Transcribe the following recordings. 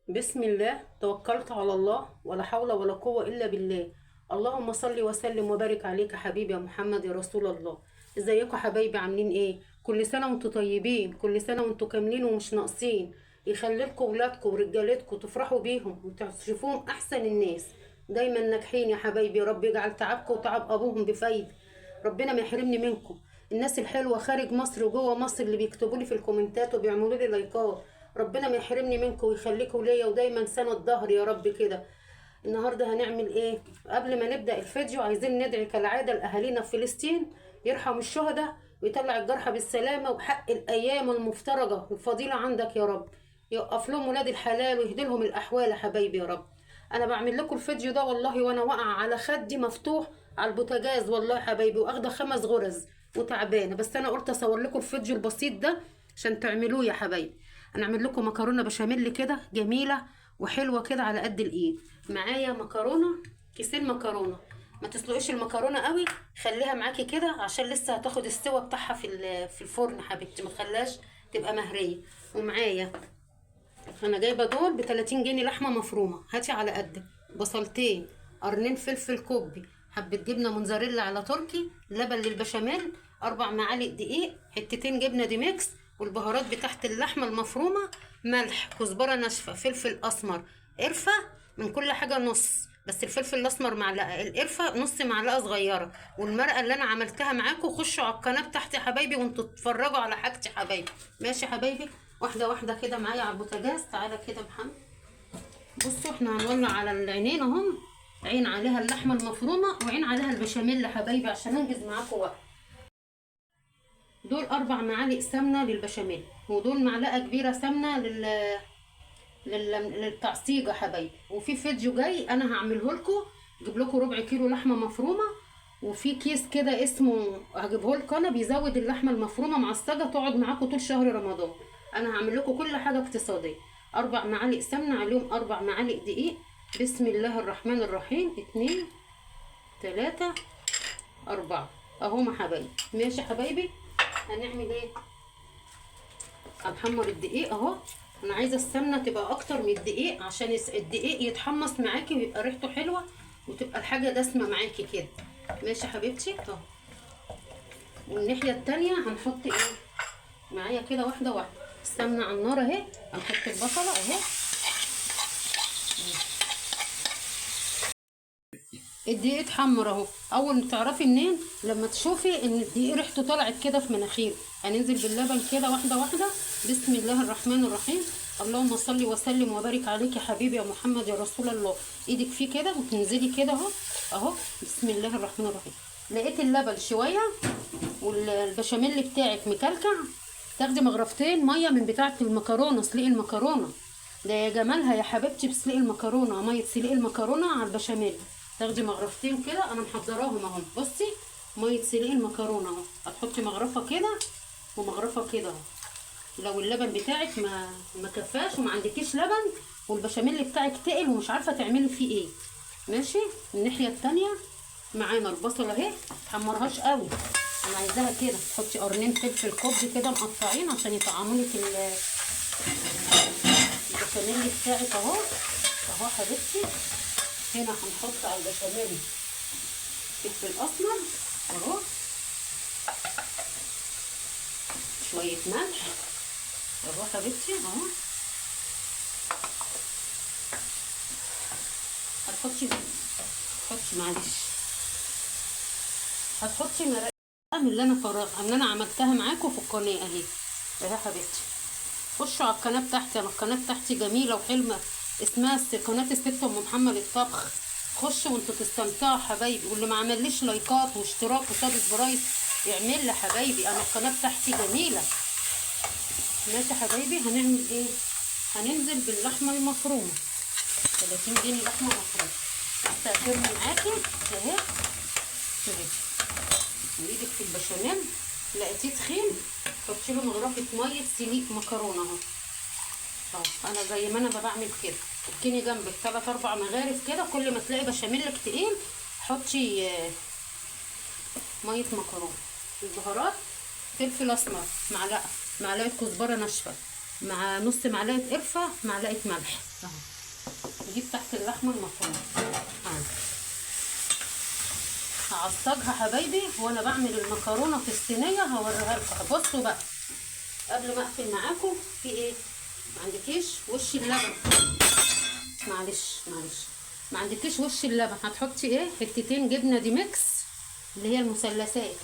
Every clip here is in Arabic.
بسم الله توكلت على الله ولا حول ولا قوة إلا بالله. اللهم صل وسلم وبارك عليك يا حبيبي يا محمد يا رسول الله. ازيكم حبايبي؟ عاملين ايه؟ كل سنة وانتم طيبين، كل سنة وانتم كاملين ومش ناقصين. يخلي لكم ولادكم ورجالتكم تفرحوا بيهم وتشوفوهم احسن الناس. دايما ناجحين يا حبايبي، رب يجعل تعبكم وتعب ابوهم بفايدة. ربنا ما يحرمني منكم. الناس الحلوة خارج مصر وجوه مصر اللي بيكتبوا لي في الكومنتات وبيعملوا لي لايكات، ربنا ما يحرمني منكم ويخليكم ليا ودايما سند ظهر يا رب كده. النهارده هنعمل ايه؟ قبل ما نبدا الفيديو عايزين ندعي كالعاده لاهالينا في فلسطين، يرحم الشهداء ويطلع الجرحى بالسلامه، وحق الايام المفترجه الفضيله عندك يا رب. يوقف لهم ولاد الحلال ويهدي لهم الاحوال يا حبايبي يا رب. انا بعمل لكم الفيديو ده والله وانا واقعه على خدي مفتوح على البوتاجاز والله يا حبايبي، واخده 5 غرز وتعبانه، بس انا قلت اصور لكم الفيديو البسيط ده عشان تعملوه يا حبايبي. هنعمل لكم مكرونه بشاميل كده جميله وحلوه كده على قد الايد. معايا مكرونه، كيسين مكرونه. ما تسلقيش المكرونه قوي، خليها معاكي كده عشان لسه هتاخد السوا بتاعها في الفرن حبيبتي، ما تخليهاش تبقى مهريه. ومعايا انا جايبه دول ب 30 جنيه لحمه مفرومه، هاتي على قدك. بصلتين، قرنين فلفل كوبي، حبه جبنه موتزاريلا على تركي، لبن للبشاميل، 4 معالق دقيق، حتتين جبنه دي ميكس، والبهارات بتاعت اللحمه المفرومه، ملح، كزبره ناشفه، فلفل اسمر، قرفه. من كل حاجه نص، بس الفلفل الاسمر معلقه، القرفه نص معلقه صغيره. والمرقه اللي انا عملتها معاكم خشوا على القناه بتاعتي يا حبايبي وانتوا تتفرجوا على حاجتي يا حبايبي. ماشي يا حبايبي؟ واحده واحده كده معايا على البوتاجاز. تعالى كده يا محمد. بصوا احنا هنولع على العينين اهم، عين عليها اللحمه المفرومه وعين عليها البشاميل يا حبايبي عشان انجز معاكم وقت. دول 4 معالق سمنه للبشاميل، ودول معلقه كبيره سمنه للتعصيجه يا حبايبي. وفي فيديو جاي انا هعمله لكم، اجيب لكم ربع كيلو لحمه مفرومه، وفي كيس كده اسمه هجيبه لكم انا بيزود اللحمه المفرومه معصجه تقعد معاكم طول شهر رمضان. انا هعمل لكم كل حاجه اقتصاديه. 4 معالق سمنه عليهم 4 معالق دقيق. بسم الله الرحمن الرحيم. 2 3 4 اهو يا حبايبي. ماشي يا حبايبي؟ هنعمل ايه؟ هنحمر الدقيق اهو. انا عايزه السمنه تبقى اكتر من الدقيق عشان الدقيق يتحمص معاكي ويبقى ريحته حلوه وتبقى الحاجه دسمه معاكي كده. ماشي يا حبيبتي اهو. والناحيه التانية هنحط ايه معايا كده؟ واحده واحده. السمنه على النار اهي. هنحط البصله اهي. الدقيق اتحمر اهو. اول ما تعرفي منين؟ لما تشوفي ان الدقيق ريحته طلعت كده في مناخيره. هننزل باللبن كده واحده واحده. بسم الله الرحمن الرحيم. اللهم صل وسلم وبارك عليك يا حبيبي يا محمد يا رسول الله. ايدك فيه كده وتنزلي كده اهو اهو. بسم الله الرحمن الرحيم. لقيت اللبن شويه والبشاميل بتاعك مكلكع، تاخدي مغرفتين ميه من بتاعه المكرونه، سلقي المكرونه. ده يا جمالها يا حبيبتي بسلقي المكرونه، ميه سلقي المكرونه على البشاميل. تاخدي مغرفتين كده، انا محضراهم اهو. بصي، ميه سلقي المكرونه اهو. هتحطي مغرفه كده ومغرفه كده اهو. لو اللبن بتاعك ما كفاش وما عندكيش لبن والبشاميل بتاعك تقل ومش عارفه تعملي فيه ايه. ماشي. الناحيه التانية معانا البصله اهي. متحمرهاش قوي، انا عايزاها كده. تحطي قرنين فلفل كوبي كده مقطعين عشان يطعموا لك البشاميل بتاعك اهو اهو حبيبتي. هنا هنحط على البشاميل فلفل اسمر اهو، شويه ملح اهو حبيبتي اهو. هتحطي معلش، هتحطي مرقه من اللي انا عملتها معاكم في القناه اهي اهي حبيبتي. خشوا على القناه بتاعتي، انا القناه بتاعتي جميله وحلمه، اسمها قناه الست ام محمد الطبخ. خشوا وانتوا تستمتعوا حبايبي. واللي ما عمليش لايكات واشتراك وسبسكرايب يعمل لي حبايبي، انا القناه بتاعتي جميله. ماشي حبايبي؟ هنعمل ايه؟ هننزل باللحمه المفرومه. 30 جنيه لحمه مفرومه هتعتبرني معاكي اهي. كده وايدك في البشاميل لقيتيه تخين، حطي له مغرفه ميه سليق مكرونه اهو اهو. انا زي ما انا بعمل كده. اركني جنبك 3 4 مغارف كده. كل ما تلاقي بشاميلك تقيل حطي ميه مكرونه. البهارات، فلفل اسمر معلقه، معلقه كزبره ناشفه، مع نص معلقه قرفه، معلقه ملح اهو. نجيب تحت اللحمه المفرومه اهو. هعصجها حبايبي وانا بعمل المكرونه في الصينيه، هوريها لكم. بصوا بقى قبل ما اقفل معاكم، في ايه؟ ما عندكيش وش اللبن، معلش ما عندكيش وش اللبن، هتحطي ايه؟ حتتين جبنه دي ميكس اللي هي المثلثات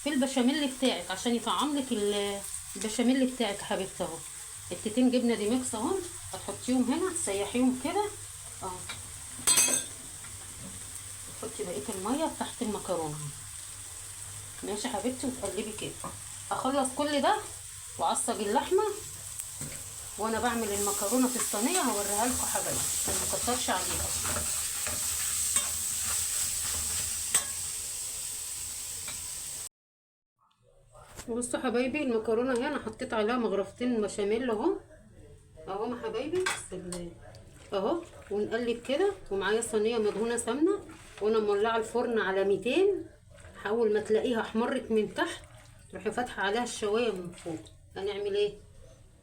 في البشاميل بتاعك عشان يطعم لك البشاميل بتاعك يا حبيبتي اهو. حتتين جبنه دي ميكس اهو، هتحطيهم هنا تسيحيهم كده اهو. تحطي بقيه الميه تحت المكرونه ماشي يا حبيبتي، وتقلبي كده. اخلص كل ده واعصج اللحمه وانا بعمل المكرونه في الصينيه، هوريها لكم حبايبي عشان ما اكترش عليها. بصوا حبايبي المكرونه اهي، انا حطيت عليها مغرفتين بشاميل اهو اهو يا حبايبي اهو. ونقلب كده، ومعايا صينيه مدهونه سمنه وانا مولعه الفرن على 200. اول ما تلاقيها احمرت من تحت تروحي فاتحه عليها الشوايه من فوق. هنعمل ايه؟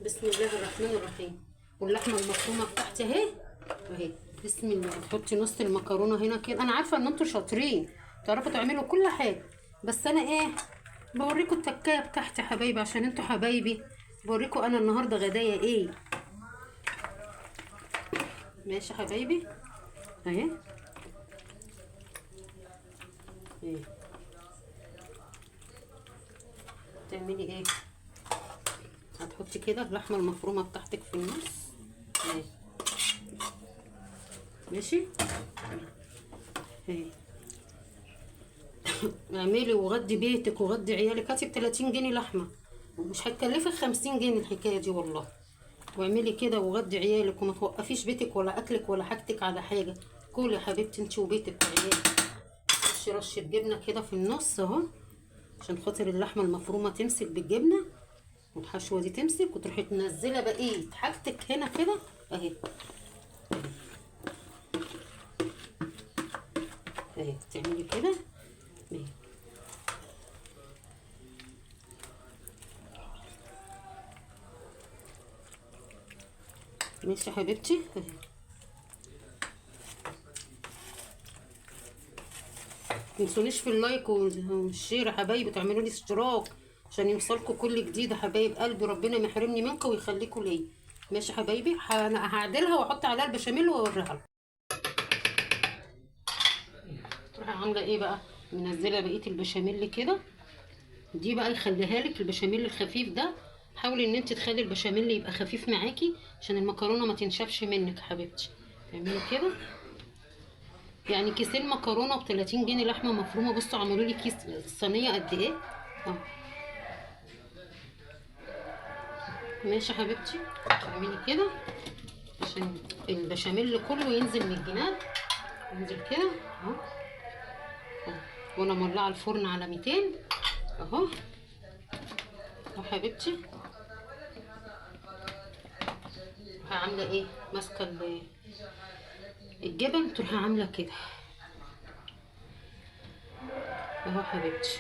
بسم الله الرحمن الرحيم. واللحمه المفرومه بتاعتي اهي اهي. بسم الله. تحطي نص المكرونه هنا كده. انا عارفه ان انتوا شاطرين تعرفوا تعملوا كل حاجه، بس انا ايه، بوريكم التكايه بتاعتي يا حبايبي عشان انتوا حبايبي. بوريكم انا النهارده غدايا ايه. ماشي يا حبايبي اهي اهي. تعملي ايه؟ هتحطي كده اللحمه المفرومه بتاعتك في النص اهي ماشي اهي. اعملي وغدي بيتك وغدي عيالك. هاتي ب 30 جنيه لحمه ومش هتكلفك 50 جنيه الحكايه دي والله. واعملي كده وغدي عيالك وما توقفيش بيتك ولا اكلك ولا حاجتك على حاجه. كلي يا حبيبتي انت وبيتك وعيالك. رشه جبنه كده في النص اهو عشان خاطر اللحمه المفرومه تمسك بالجبنه والحشوه دي تمسك، وتروحي تنزله بقيه حاجتك هنا كده اهي اهي. تعملي كده اهي. ماشي يا حبيبتي اهي. متنسونيش في اللايك والشير يا حبايبي، تعملوا لي اشتراك عشان يوصلكوا كل جديد يا حبايب قلبي. ربنا ما يحرمني منكم ويخليكوا ليا. ماشي يا حبايبي. انا هعدلها واحط عليها البشاميل واوريها لكم. تروحي عامله ايه بقى؟ منزله بقيه البشاميل كده. دي بقى يخليها لك البشاميل الخفيف ده. حاولي ان انت تخلي البشاميل يبقى خفيف معاكي عشان المكرونه ما تنشفش منك يا حبيبتي. تعملي كده يعني كيسين مكرونه ب 30 جنيه لحمه مفرومه. بصوا عملوا لي كيس الصينيه قد ايه اهو. ماشي يا حبيبتي. تعملي كده عشان البشاميل كله ينزل من الجناب. ينزل كده اهو اهو. وانا مولعه الفرن على 200 اهو اهو حبيبتي. عامله ايه؟ ماسكه الجبن، تروحي عامله كده اهو حبيبتي.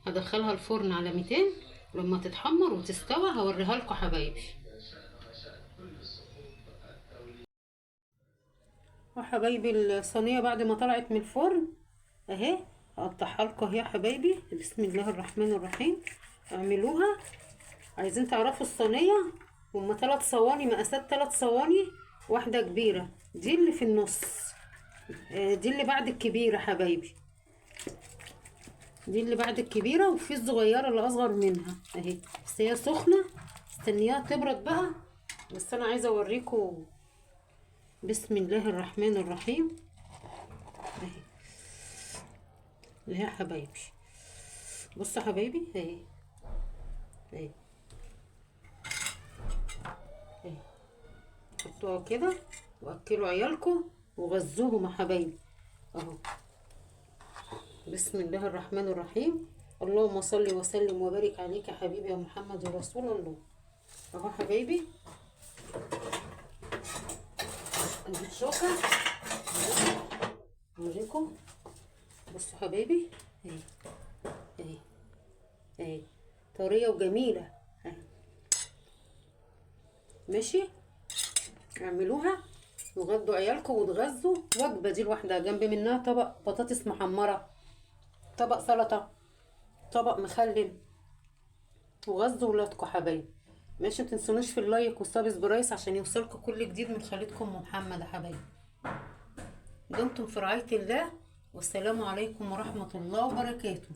هدخلها الفرن على 200. لما تتحمر وتستوى هوريها لكم حبايبي. وحبايبي الصينيه بعد ما طلعت من الفرن اهي، هقطعها لكم اهي يا حبايبي. بسم الله الرحمن الرحيم. اعملوها. عايزين تعرفوا الصينيه هما 3 صواني، مقاسات 3 صواني، واحده كبيره دي اللي في النص، دي اللي بعد الكبيره حبايبي، دي اللي بعد الكبيره، وفي الصغيره اللي اصغر منها اهي. بس هي سخنه، استنيها تبرد بقى. بس انا عايزه اوريكم. بسم الله الرحمن الرحيم اهي اهي يا حبايبي. بصوا يا حبايبي اهي اهي اهي. حطوها كده واكلوا عيالكم وغزوهم يا حبايبي اهو. بسم الله الرحمن الرحيم. اللهم صل وسلم وبارك عليك يا حبيبي يا محمد رسول الله اهو حبايبي. نجيب شوكه اوريكم. بصوا حبايبي اهي اهي اهي طريه وجميله اهي. ماشي، اعملوها وغدوا عيالكم وتغذوا. وجبه دي لوحدها، جنب منها طبق بطاطس محمره، طبق سلطه، طبق مخلل، وغذوا ولادكم حبايبي. ماشي، متنسونوش في اللايك والسبسكرايب عشان يوصلكم كل جديد من خالتكم ام محمد يا حبايبي. دمتم في رعاية الله، والسلام عليكم ورحمة الله وبركاته.